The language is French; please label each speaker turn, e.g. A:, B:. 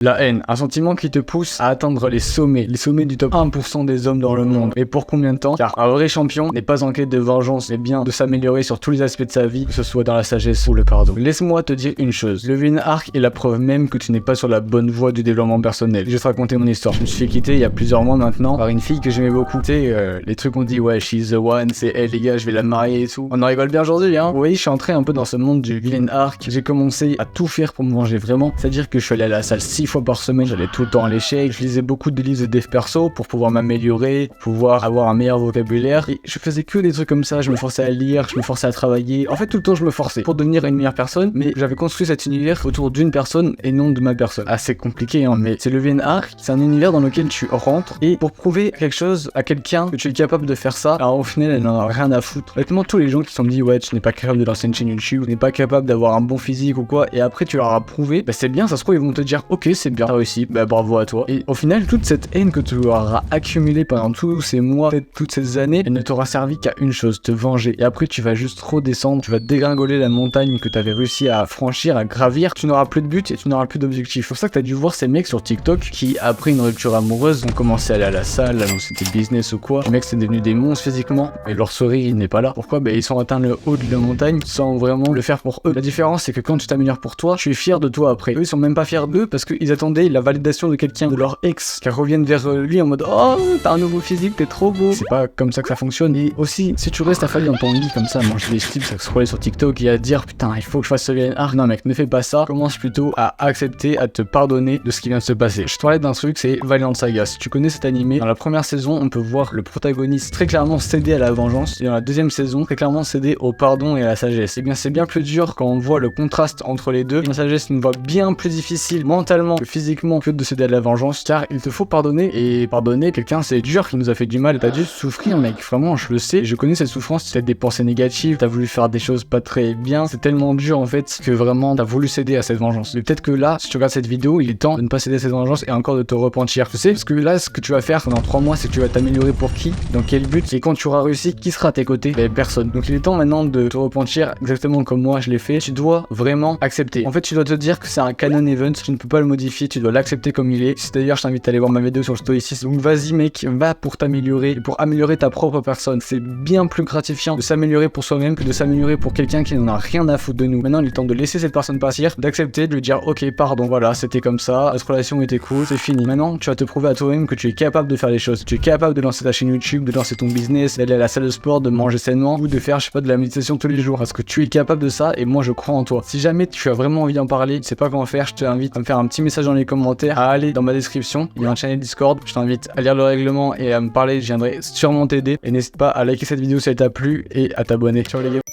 A: La haine, un sentiment qui te pousse à atteindre les sommets du top 1% des hommes dans le monde. Mais pour combien de temps? Car un vrai champion n'est pas en quête de vengeance, mais bien de s'améliorer sur tous les aspects de sa vie, que ce soit dans la sagesse ou le pardon. Laisse-moi te dire une chose, le Villain Arc est la preuve même que tu n'es pas sur la bonne voie du développement personnel. Je vais te raconter mon histoire. Je me suis fait quitter il y a plusieurs mois maintenant par une fille que j'aimais beaucoup. Tu sais, les trucs on dit ouais, she's the one, c'est elle les gars, je vais la marier et tout. On en rigole bien aujourd'hui, hein. Vous voyez, je suis entré un peu dans ce monde du Villain Arc. J'ai commencé à tout faire pour me venger vraiment. C'est-à-dire que je suis allé à la salle 6 fois par semaine, j'allais tout le temps à l'échec, je lisais beaucoup de livres de dev perso pour pouvoir m'améliorer, pouvoir avoir un meilleur vocabulaire, et je faisais que des trucs comme ça, je me forçais à lire, je me forçais à travailler, en fait tout le temps je me forçais pour devenir une meilleure personne, mais j'avais construit cet univers autour d'une personne et non de ma personne. Assez compliqué hein, mais c'est le Villain Arc, c'est un univers dans lequel tu rentres, et pour prouver quelque chose à quelqu'un que tu es capable de faire ça, alors au final elle n'en a rien à foutre. Honnêtement tous les gens qui se sont dit ouais tu n'es pas capable de lancer une chaîne YouTube, tu n'es pas capable d'avoir un bon physique ou quoi, et après tu leur as prouvé, bah c'est bien, ça se trouve ils vont te dire ok c'est bien, t'as réussi, bah bravo à toi. Et au final, toute cette haine que tu auras accumulée pendant tous ces mois, peut-être toutes ces années, elle ne t'aura servi qu'à une chose, te venger. Et après, tu vas juste redescendre, tu vas dégringoler la montagne que tu avais réussi à franchir, à gravir. Tu n'auras plus de but et tu n'auras plus d'objectif. C'est pour ça que tu as dû voir ces mecs sur TikTok qui, après une rupture amoureuse, ont commencé à aller à la salle, là où c'était business ou quoi. Les mecs, c'est devenu des monstres physiquement, et leur sourire, il n'est pas là. Pourquoi? Bah, ils sont atteints le haut de la montagne sans vraiment le faire pour eux. La différence, c'est que quand tu t'améliores pour toi, tu es fier de toi après. Eux, ils sont même pas fiers d'eux parce qu'ils attendaient la validation de quelqu'un, de leur ex, qui reviennent vers lui en mode oh t'as un nouveau physique, t'es trop beau. C'est pas comme ça que ça fonctionne. Et aussi si tu restes affalé dans ton lit comme ça, à manger des chips, à scroller sur TikTok et à dire putain il faut que je fasse ce Villain Arc, non mec ne fais pas ça, commence plutôt à accepter, à te pardonner de ce qui vient de se passer. Je te parlais d'un truc, c'est Vinland Saga. Si tu connais cet animé, dans la première saison on peut voir le protagoniste très clairement céder à la vengeance, et dans la deuxième saison très clairement céder au pardon et à la sagesse. Et bien c'est bien plus dur quand on voit le contraste entre les deux. La sagesse est une voie bien plus difficile mentalement que physiquement que de céder à la vengeance, car il te faut pardonner, et pardonner quelqu'un c'est dur, qui nous a fait du mal. T'as dû souffrir mec, vraiment je le sais, je connais cette souffrance, peut-être des pensées négatives, t'as voulu faire des choses pas très bien, c'est tellement dur en fait que vraiment t'as voulu céder à cette vengeance. Mais peut-être que là, si tu regardes cette vidéo, il est temps de ne pas céder à cette vengeance et encore de te repentir. Tu sais, parce que là ce que tu vas faire pendant 3 mois, c'est que tu vas t'améliorer pour qui, dans quel but, et quand tu auras réussi, qui sera à tes côtés? Ben personne. Donc il est temps maintenant de te repentir exactement comme moi je l'ai fait. Tu dois vraiment accepter. En fait tu dois te dire que c'est un canon event, tu ne peux pas le modifier, tu dois l'accepter comme il est. C'est-à-dire je t'invite à aller voir ma vidéo sur le stoïcisme. Donc vas-y mec, va pour t'améliorer et pour améliorer ta propre personne. C'est bien plus gratifiant de s'améliorer pour soi-même que de s'améliorer pour quelqu'un qui n'en a rien à foutre de nous. Maintenant il est temps de laisser cette personne partir, d'accepter, de lui dire ok pardon, voilà c'était comme ça, notre relation était cool, c'est fini. Maintenant tu vas te prouver à toi-même que tu es capable de faire les choses. Tu es capable de lancer ta chaîne YouTube, de lancer ton business, d'aller à la salle de sport, de manger sainement, ou de faire je sais pas de la méditation tous les jours, parce que tu es capable de ça et moi je crois en toi. Si jamais tu as vraiment envie d'en parler, tu sais pas comment faire, je t'invite à me faire un petit message dans les commentaires, à aller dans ma description, il y a un channel Discord, je t'invite à lire le règlement et à me parler, je viendrai sûrement t'aider. Et n'hésite pas à liker cette vidéo si elle t'a plu et à t'abonner. Ciao les gars.